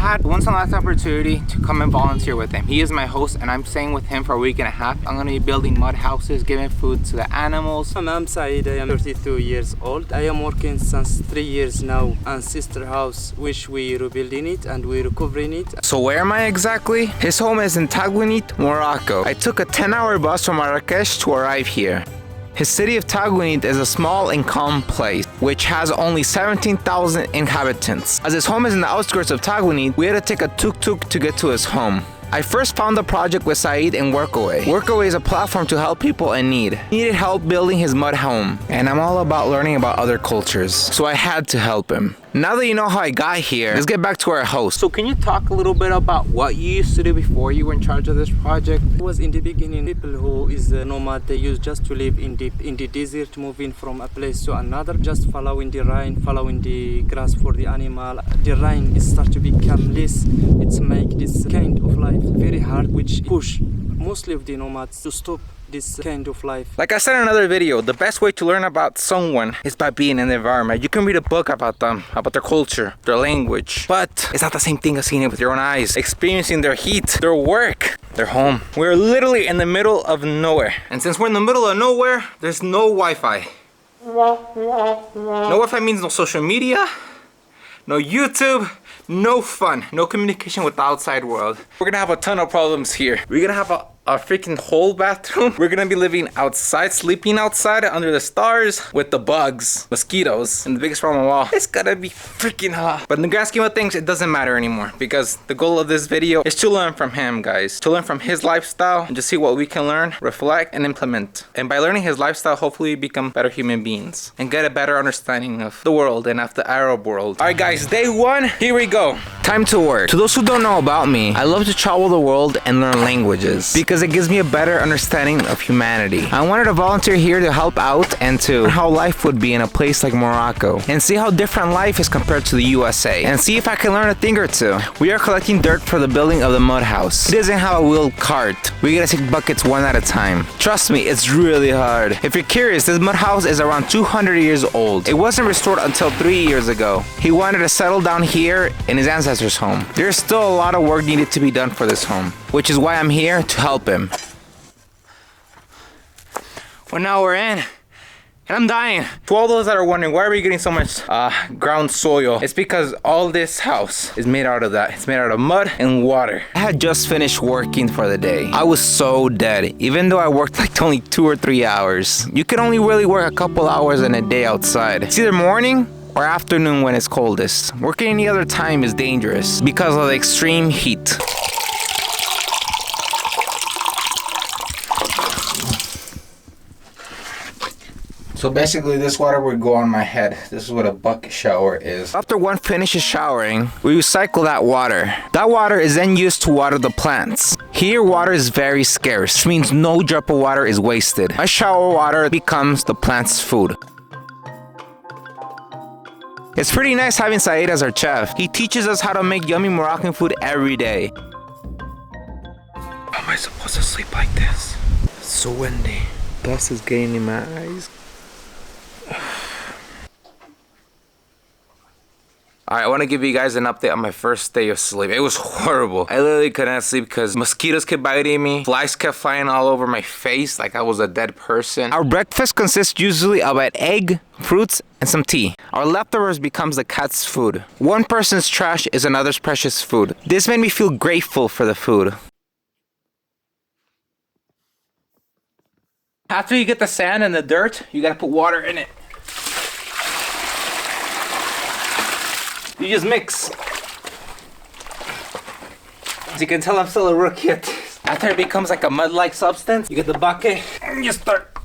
had once in a lifetime opportunity to come and volunteer with him. He is my host and I'm staying with him for a week and a half. I'm gonna be building mud houses, giving food to the animals. I'm Saeed, I am 32 years old. I am working since 3 years now on sister house, which we rebuilding it and we recovering it. So where am I exactly? His home is in Taguenit, Morocco. I took a 10-hour bus from Marrakesh to arrive here. His city of Taguenit is a small and calm place, which has only 17,000 inhabitants. As his home is in the outskirts of Taguenit, we had to take a tuk-tuk to get to his home. I first found the project with Saeed and Workaway. Workaway is a platform to help people in need. He needed help building his mud home, and I'm all about learning about other cultures, so I had to help him. Now that you know how I got here, let's get back to our host. So can you talk a little bit about what you used to do before you were in charge of this project? It was in the beginning, people who is a nomad, they used just to live in the desert, moving from a place to another, just following the rain, following the grass for the animal. The rain is start to become less. It's make this kind of life very hard, which push mostly of the nomads to stop this kind of life. Like I said in another video, the best way to learn about someone is by being in the environment. You can read a book about them, about their culture, their language, but it's not the same thing as seeing it with your own eyes, experiencing their heat, their work, their home. We're literally in the middle of nowhere. And since we're in the middle of nowhere, there's no Wi-Fi. No Wi-Fi means no social media, no YouTube, no fun, no communication with the outside world. We're gonna have a ton of problems here. We're gonna have a freaking whole bathroom. We're gonna be living outside, sleeping outside under the stars with the bugs, mosquitoes, and the biggest problem of all, it's gonna be freaking hot. But in the grand scheme of things, it doesn't matter anymore because the goal of this video is to learn from him, guys. To learn from his lifestyle and just see what we can learn, reflect, and implement. And by learning his lifestyle, hopefully we become better human beings and get a better understanding of the world and of the Arab world. All right, guys, day one, here we go. Time to work. To those who don't know about me, I love to travel the world and learn languages because it gives me a better understanding of humanity. I wanted to volunteer here to help out and to learn how life would be in a place like Morocco and see how different life is compared to the USA and see if I can learn a thing or two. We are collecting dirt for the building of the mud house. It doesn't have a wheeled cart. We gotta take buckets one at a time. Trust me, it's really hard. If you're curious, this mud house is around 200 years old. It wasn't restored until 3 years ago. He wanted to settle down here in his ancestors' home. There's still a lot of work needed to be done for this home, which is why I'm here to help him. Well, now we're in, and I'm dying. To all those that are wondering, why are we getting so much ground soil? It's because all this house is made out of that. It's made out of mud and water. I had just finished working for the day. I was so dead, even though I worked like only 2 or 3 hours. You can only really work a couple hours in a day outside. It's either morning or afternoon when it's coldest. Working any other time is dangerous because of the extreme heat. So basically this water would go on my head. This is what a bucket shower is. After one finishes showering, we recycle that water. That water is then used to water the plants. Here water is very scarce, which means no drop of water is wasted. My shower water becomes the plant's food. It's pretty nice having Saeed as our chef. He teaches us how to make yummy Moroccan food every day. How am I supposed to sleep like this? It's so windy. Dust is getting in my eyes. Alright, I want to give you guys an update on my first day of sleep. It was horrible. I literally couldn't sleep because mosquitoes kept biting me. Flies kept flying all over my face like I was a dead person. Our breakfast consists usually of an egg, fruits, and some tea. Our leftovers becomes the cat's food. One person's trash is another's precious food. This made me feel grateful for the food. After you get the sand and the dirt, you gotta put water in it. You just mix. As you can tell, I'm still a rookie at this. After it becomes like a mud-like substance, you get the bucket and you start.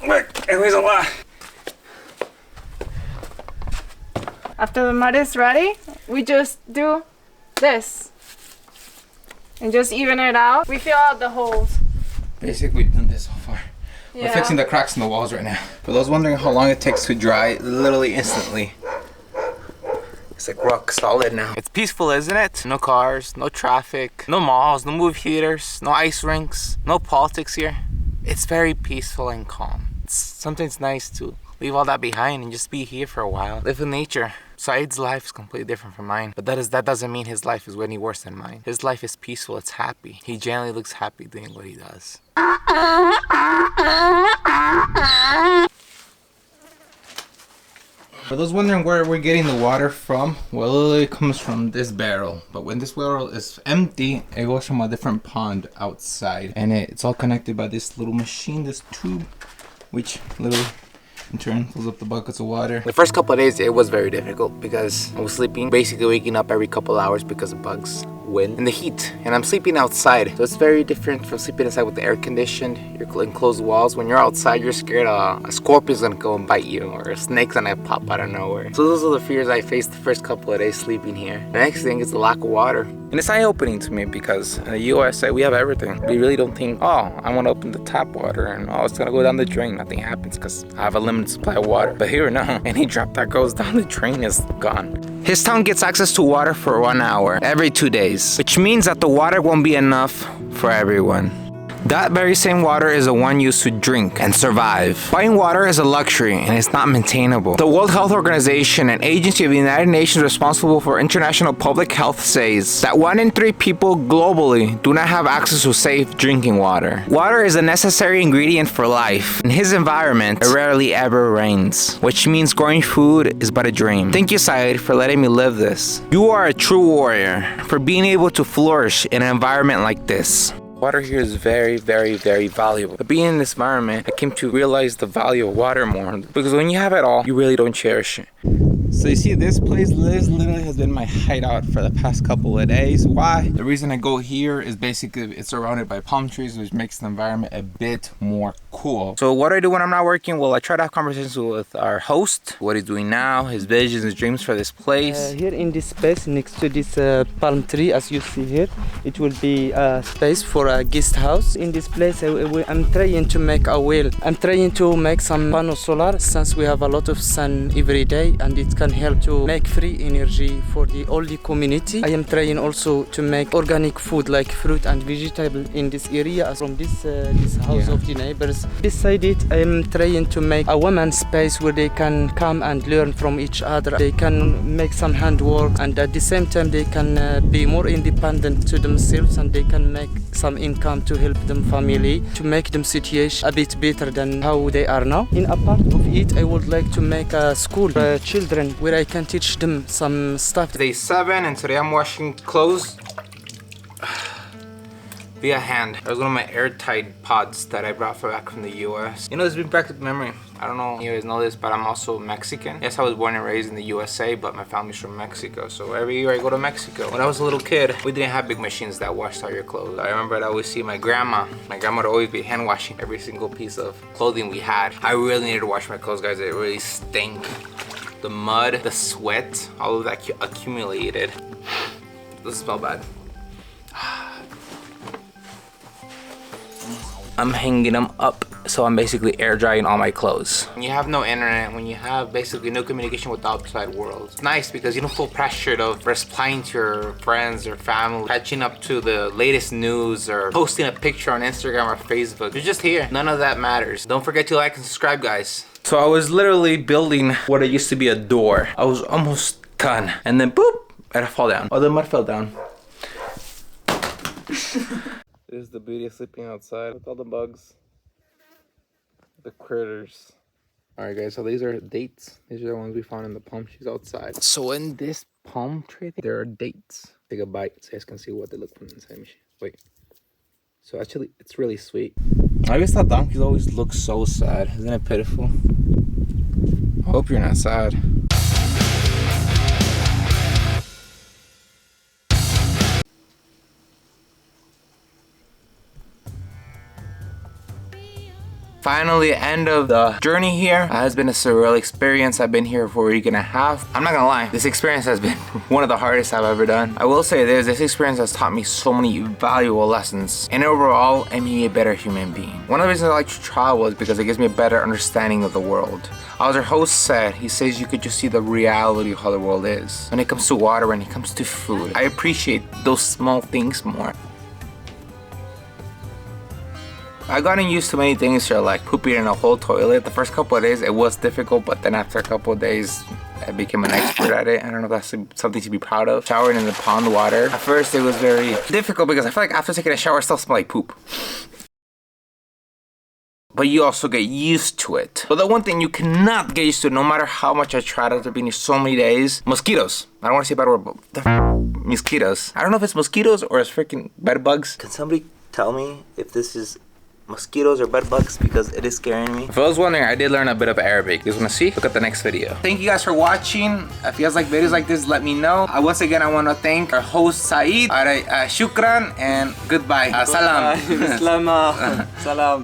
Look, it weighs a lot. After the mud is ready, we just do this. And just even it out. We fill out the holes. Basically, we've done this so far. Yeah. We're fixing the cracks in the walls right now. For those wondering how long it takes to dry, literally instantly. It's like rock solid now. It's peaceful, isn't it? No cars, no traffic, no malls, no movie theaters, no ice rinks, no politics here. It's very peaceful and calm. Sometimes nice to leave all that behind and just be here for a while. Live in nature. Saeed's life is completely different from mine, but that doesn't mean his life is any worse than mine. His life is peaceful, it's happy. He generally looks happy doing what he does. For those wondering where we're getting the water from, well, it comes from this barrel. But when this barrel is empty, it goes from a different pond outside. And it's all connected by this little machine, this tube, which literally in turn fills up the buckets of water. The first couple of days, it was very difficult because I was sleeping, basically waking up every couple hours because of bugs, wind, and the heat. And I'm sleeping outside, so it's very different from sleeping inside with the air conditioned, your enclosed walls. When you're outside, you're scared a scorpion's gonna go and bite you, or a snake's gonna pop out of nowhere. So those are the fears I faced the first couple of days sleeping here. The next thing is the lack of water. And it's eye-opening to me because in the USA, we have everything. We really don't think, oh, I want to open the tap water and oh, it's gonna go down the drain. Nothing happens because I have a limited supply of water. But here, no, any drop that goes down the drain is gone. His town gets access to water for 1 hour every 2 days, which means that the water won't be enough for everyone. That very same water is the one used to drink and survive. Buying water is a luxury and it's not maintainable. The World Health Organization, an agency of the United Nations responsible for international public health, says that 1 in 3 people globally do not have access to safe drinking water. Water is a necessary ingredient for life. In his environment, it rarely ever rains, which means growing food is but a dream. Thank you, Saeed, for letting me live this. You are a true warrior for being able to flourish in an environment like this. Water here is very, very, very valuable. But being in this environment, I came to realize the value of water more. Because when you have it all, you really don't cherish it. So you see, this literally has been my hideout for the past couple of days. Why? The reason I go here is basically it's surrounded by palm trees, which makes the environment a bit more cool. So what do I do when I'm not working? Well, I try to have conversations with our host, what he's doing now, his visions, his dreams for this place. Here in this space, next to this palm tree, as you see here, it will be a space for a guest house. In this place, I'm trying to make a well. I'm trying to make some panel solar, since we have a lot of sun every day, and it can help to make free energy for all the community. I am trying also to make organic food like fruit and vegetable in this area from this house of the neighbors. Beside it, I am trying to make a women's space where they can come and learn from each other. They can make some handwork, and at the same time they can be more independent to themselves, and they can make some income to help them family, to make them situation a bit better than how they are now. In a part of it, I would like to make a school for children where I can teach them some stuff. Day 7 and today I'm washing clothes via hand. That was one of my airtight pods that I brought back from the US. You know, this brings back memory. I don't know if you guys know this, but I'm also Mexican. Yes, I was born and raised in the USA, but my family's from Mexico. So every year I go to Mexico. When I was a little kid, we didn't have big machines that washed all your clothes. I remember I'd always see my grandma. My grandma would always be hand washing every single piece of clothing we had. I really needed to wash my clothes, guys. It really stink. The mud, the sweat, all of that accumulated. Doesn't smell bad. I'm hanging them up, so I'm basically air drying all my clothes. When you have no internet, when you have basically no communication with the outside world, it's nice because you don't feel pressured of replying to your friends or family, catching up to the latest news, or posting a picture on Instagram or Facebook. You're just here. None of that matters. Don't forget to like and subscribe, guys. So I was literally building what it used to be a door. I was almost done, and then boop, I had to fall down. Oh, the mud fell down. This is the beauty of sleeping outside with all the bugs, the critters. All right, guys, so these are dates. These are the ones we found in the palm trees outside. So in this palm tree, there are dates. Take a bite so you guys can see what they look from inside. Wait. So actually, it's really sweet. I guess that donkeys always look so sad. Isn't it pitiful? I hope you're not sad. Finally, end of the journey here. It has been a surreal experience. I've been here for a week and a half. I'm not gonna lie, this experience has been one of the hardest I've ever done. I will say this experience has taught me so many valuable lessons, and overall, it made me a better human being. One of the reasons I like to travel is because it gives me a better understanding of the world. As our host said, he says you could just see the reality of how the world is. When it comes to water, when it comes to food, I appreciate those small things more. I've gotten used to many things here, like pooping in a whole toilet. The first couple of days it was difficult, but then after a couple of days I became an expert at it. I don't know if that's something to be proud of. Showering in the pond water. At first it was very difficult because I feel like after taking a shower I still smell like poop. But you also get used to it. But the one thing you cannot get used to, no matter how much I tried after being here so many days, mosquitoes. I don't want to say a bad word, but mosquitoes. I don't know if it's mosquitoes or it's freaking bed bugs. Can somebody tell me if this is mosquitoes or bed bugs, because it is scaring me? If I was wondering, I did learn a bit of Arabic. You guys want to see? Look at the next video. Thank you guys for watching. If you guys like videos like this, let me know. Once again, I want to thank our host Saeed. Shukran and goodbye. Salam. Salam. Salam.